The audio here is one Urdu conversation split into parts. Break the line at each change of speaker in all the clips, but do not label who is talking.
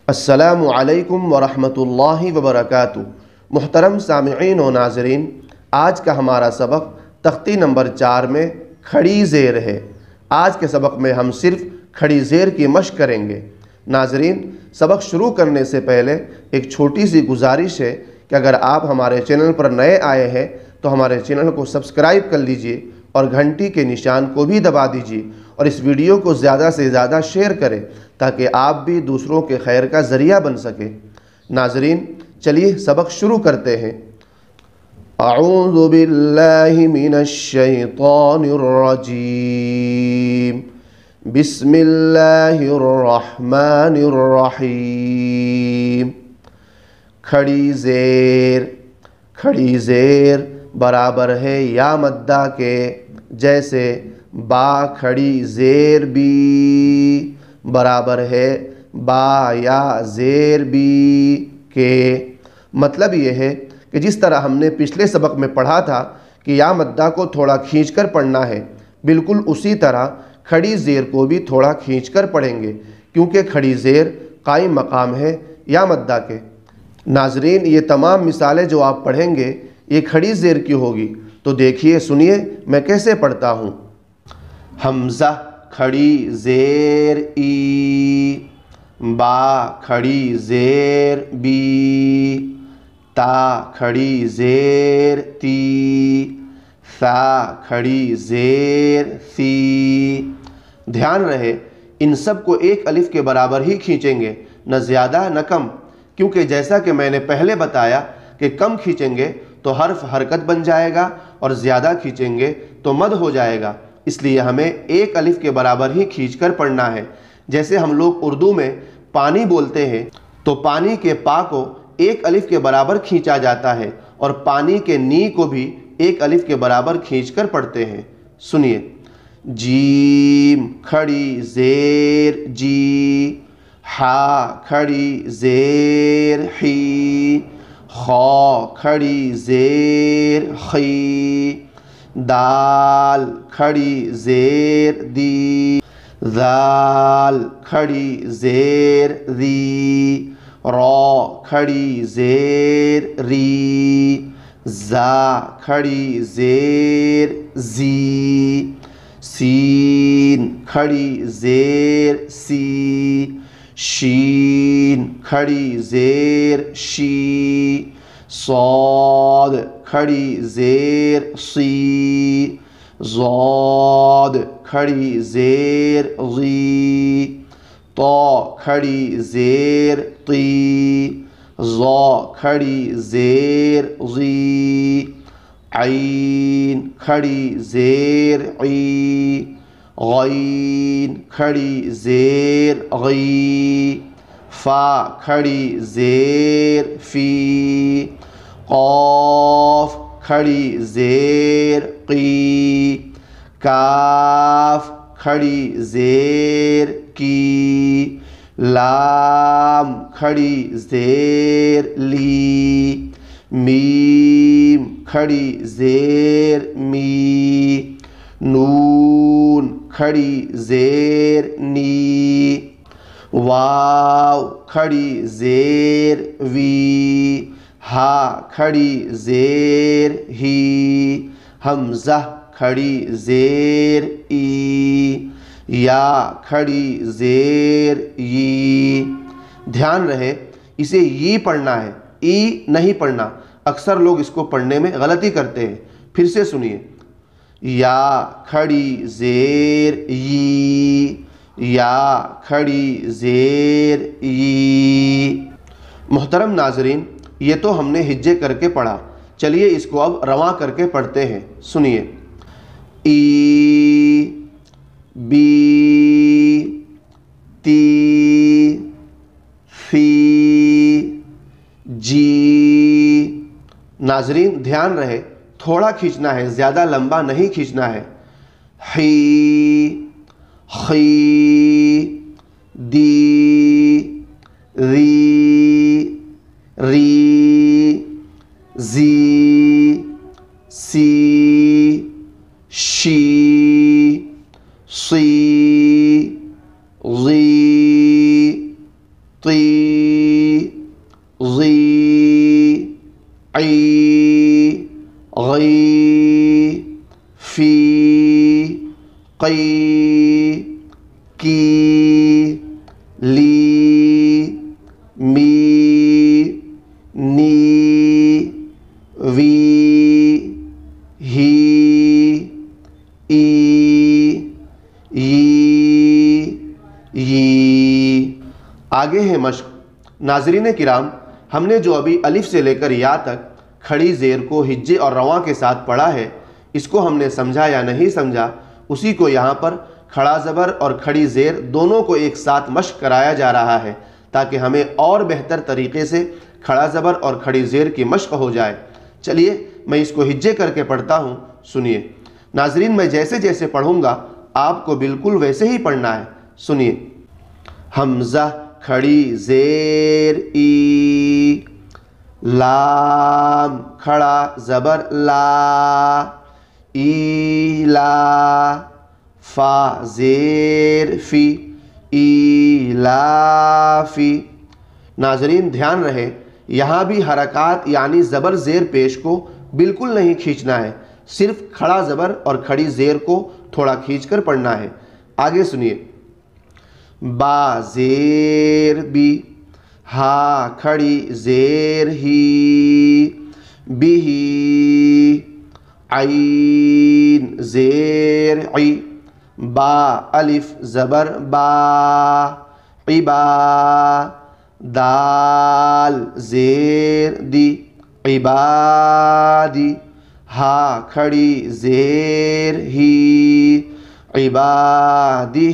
السلام علیکم ورحمۃ اللہ وبرکاتہ۔ محترم سامعین و ناظرین، آج کا ہمارا سبق تختی نمبر 4 میں کھڑی زیر ہے۔ آج کے سبق میں ہم صرف کھڑی زیر کی مشق کریں گے۔ ناظرین، سبق شروع کرنے سے پہلے ایک چھوٹی سی گزارش ہے کہ اگر آپ ہمارے چینل پر نئے آئے ہیں تو ہمارے چینل کو سبسکرائب کر لیجئے اور گھنٹی کے نشان کو بھی دبا دیجئے اور اس ویڈیو کو زیادہ سے زیادہ شیئر کریں تاکہ آپ بھی دوسروں کے خیر کا ذریعہ بن سکیں۔ ناظرین، چلیے سبق شروع کرتے ہیں۔ اعوذ باللہ من الشیطان الرجیم، بسم اللہ الرحمن الرحیم۔ کھڑی زیر، کھڑی زیر برابر ہے یا مدہ کے، جیسے با کھڑی زیر بی برابر ہے با یا زیر بی کے۔ مطلب یہ ہے کہ جس طرح ہم نے پچھلے سبق میں پڑھا تھا کہ یا مدہ کو تھوڑا کھینچ کر پڑھنا ہے، بالکل اسی طرح کھڑی زیر کو بھی تھوڑا کھینچ کر پڑھیں گے، کیونکہ کھڑی زیر قائم مقام ہے یا مدہ کے۔ ناظرین، یہ تمام مثالیں جو آپ پڑھیں گے یہ کھڑی زیر کی ہوگی، تو دیکھیے سنیے میں کیسے پڑھتا ہوں۔ حمزہ کھڑی زیر ای، با کھڑی زیر بی، تا کھڑی زیر تی، ثا کھڑی زیر سی۔ دھیان رہے ان سب کو ایک الف کے برابر ہی کھینچیں گے، نہ زیادہ نہ کم، کیونکہ جیسا کہ میں نے پہلے بتایا کہ کم کھینچیں گے تو حرف حرکت بن جائے گا اور زیادہ کھینچیں گے تو مد ہو جائے گا، اس لیے ہمیں ایک الف کے برابر ہی کھینچ کر پڑھنا ہے۔ جیسے ہم لوگ اردو میں پانی بولتے ہیں تو پانی کے پا کو ایک الف کے برابر کھینچا جاتا ہے اور پانی کے نی کو بھی ایک الف کے برابر کھینچ کر پڑھتے ہیں۔ سنیے، جیم کھڑی زیر جی، ہا کھڑی زیر حی، خا کھڑی زیر خی، دال کھڑی زیر دی، ذال کھڑی زیر ذی، را کھڑی زیر ری، زا کھڑی زیر زی، سین کھڑی زیر سی، شین کھڑی زیر شی، صاد کھڑی زیر صی، ضاد کھڑی زیر ضی، طا کھڑی زیر طی، ظا کھڑی زیر ظی، عین کھڑی زیر عی، غین کھڑی زیر غی، فا کھڑی زیر فی، قاف کھڑی زیر قی، کاف کھڑی زیر کی، لام کھڑی زیر لی، میم کھڑی زیر می، نون کھڑی زیر نی، واو کھڑی زیر وی، ہا کھڑی زیر ہی، حمزہ کھڑی زیر ای، یا کھڑی زیر ی۔ دھیان رہے اسے ی پڑھنا ہے، ای نہیں پڑھنا۔ اکثر لوگ اس کو پڑھنے میں غلطی کرتے ہیں۔ پھر سے سنیے، یا کھڑی زیر ی، یا کھڑی زیر ی۔ محترم ناظرین، یہ تو ہم نے ہجے کر کے پڑھا، چلیے اس کو اب رواں کر کے پڑھتے ہیں۔ سنیے، ای، بی، تی، فی، جی۔ ناظرین دھیان رہے تھوڑا کھینچنا ہے، زیادہ لمبا نہیں کھینچنا ہے۔ حی، خی، دی، ری، ری، زی، سی، شی، صی، ضی، طی ضی عی غی فی قی کی لی می نی وی ہی ای ی۔ آگے ہے مشق۔ ناظرین کرام، ہم نے جو ابھی الف سے لے کر یا تک کھڑی زیر کو ہجے اور رواں کے ساتھ پڑھا ہے، اس کو ہم نے سمجھا یا نہیں سمجھا، اسی کو یہاں پر کھڑا زبر اور کھڑی زیر دونوں کو ایک ساتھ مشق کرایا جا رہا ہے تاکہ ہمیں اور بہتر طریقے سے کھڑا زبر اور کھڑی زیر کی مشق ہو جائے۔ چلیے میں اس کو ہجے کر کے پڑھتا ہوں، سنیے۔ ناظرین، میں جیسے جیسے پڑھوں گا آپ کو بالکل ویسے ہی پڑھنا ہے، سنیے۔ حمزہ کھڑی زیر ای، لام کھڑا زبر لا، ایلا، فا زیر فی، ایلافی۔ ناظرین دھیان رہے، یہاں بھی حرکات یعنی زبر زیر پیش کو بالکل نہیں کھینچنا ہے، صرف کھڑا زبر اور کھڑی زیر کو تھوڑا کھینچ کر پڑھنا ہے۔ آگے سنیے۔ با زیر بی، ہا کھڑی زیر ہی، بھی، عین زیر عی، با الف زبر با، عبا، دال زیر دی، عبادی، ہا کھڑی زیر ہی، عبادی۔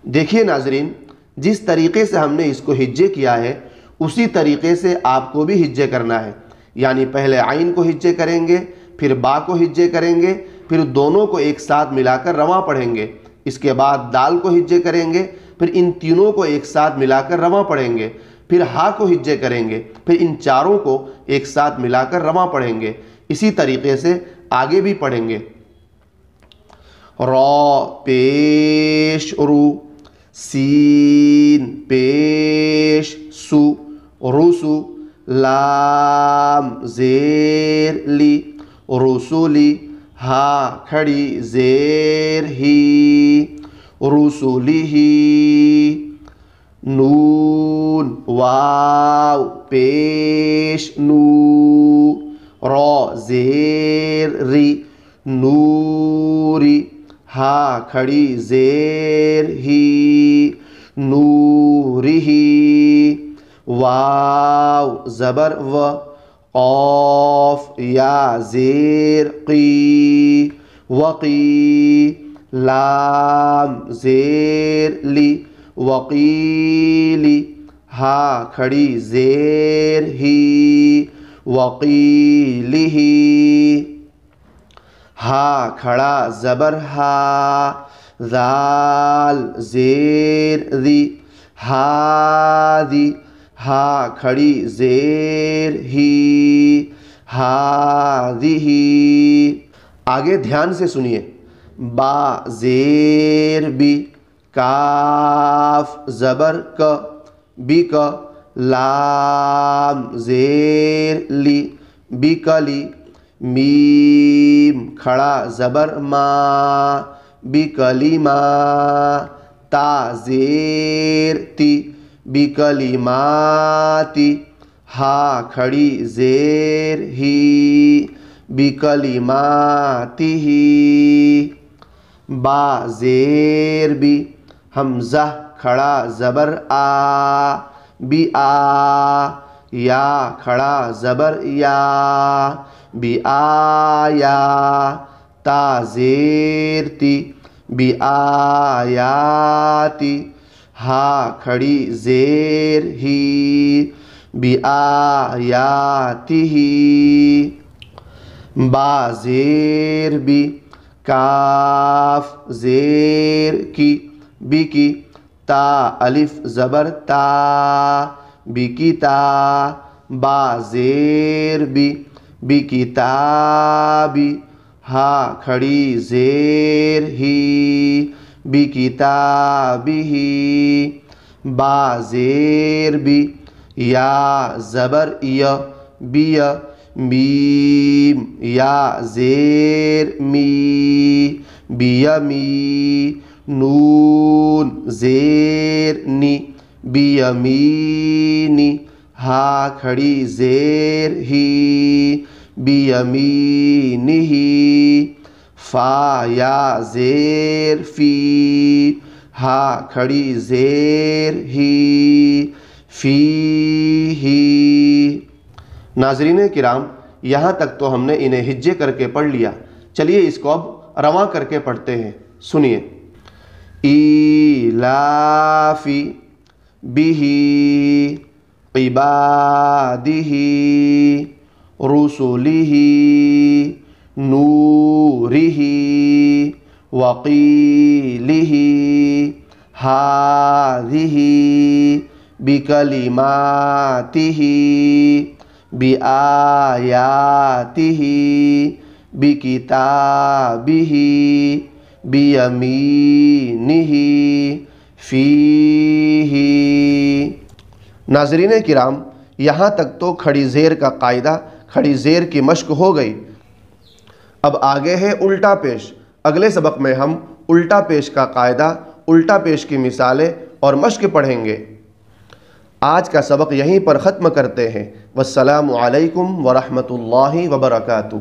دیکھیے ناظرین، جس طریقے سے ہم نے اس کو ہجے کیا ہے اسی طریقے سے آپ کو بھی ہجے کرنا ہے، یعنی پہلے عین کو ہجے کریں گے، پھر با کو ہجے کریں گے، پھر دونوں کو ایک ساتھ ملا کر رواں پڑھیں گے، اس کے بعد دال کو ہجے کریں گے، پھر ان تینوں کو ایک ساتھ ملا کر رواں پڑھیں گے، پھر ہا کو ہجے کریں گے، پھر ان چاروں کو ایک ساتھ ملا کر رواں پڑھیں گے۔ اسی طریقے سے آگے بھی پڑھیں گے۔ را پیش رو، سین پیش سو، رسو، لام زیر لی، رسولی، ہا کھڑی زیر ہی، رسولی ہی، نون واو پیش نو، را زیر ری، نوری، ہا کھڑی زیر ہی، نوری ہی، واو زبر و، قاف یا زیر قی، وقی، لام زیر لی، وقیلی، ہا کھڑی زیر ہی، وقیلی ہی، ہا کھڑا زبر ہا، ذال زیر ذی، ہادی، ہا کھڑی زیر ہی، ہادی۔ آگے دھیان سے سنیے۔ با زیر بی، کاف زبر ک، بی کا، لام زیر لی، بکلی، میم کھڑا زبر ما، بکلیما، تا زیر تی، بکلیماتی، ہا کھڑی زیر ہی، بکلیماتی ہی، با زیر بی، حمزہ کھڑا زبر آ، بی آ، یا کھڑا زبر یا، بی آیا، تا زیر تی، بی آیاتی، ہا کھڑی زیر ہی، بی آیاتی ہی، با زیر بی، کاف زیر کی، بی کی، تا الف زبر تا، بی کی تا، با زیر بی، بی کتابی، ہا کھڑی زیر ہی، بی کتابی، با زیر بی، یا زبر یا بیا، میم یا زیر می، بیمی، نون زیر نی، بیمینی، ہا کھڑی زیر ہی، بیمینی، فا یا زیر فی، ہا کھڑی زیر ہی، فی ہی۔ ناظرین کرام، یہاں تک تو ہم نے انہیں ہجے کر کے پڑھ لیا، چلیے اس کو اب رواں کر کے پڑھتے ہیں، سنیے۔ ایلافی بہی عبادہ رسلہ نورہ وقیلہ ہذہ بکلماتہ بآیاتہ بکتابہ بیمینہ فیہ۔ ناظرین کرام، یہاں تک تو کھڑی زیر کا قاعدہ، کھڑی زیر کی مشق ہو گئی۔ اب آگے ہے الٹا پیش۔ اگلے سبق میں ہم الٹا پیش کا قاعدہ، الٹا پیش کی مثالیں اور مشق پڑھیں گے۔ آج کا سبق یہیں پر ختم کرتے ہیں۔ والسلام علیکم ورحمۃ اللہ وبرکاتہ۔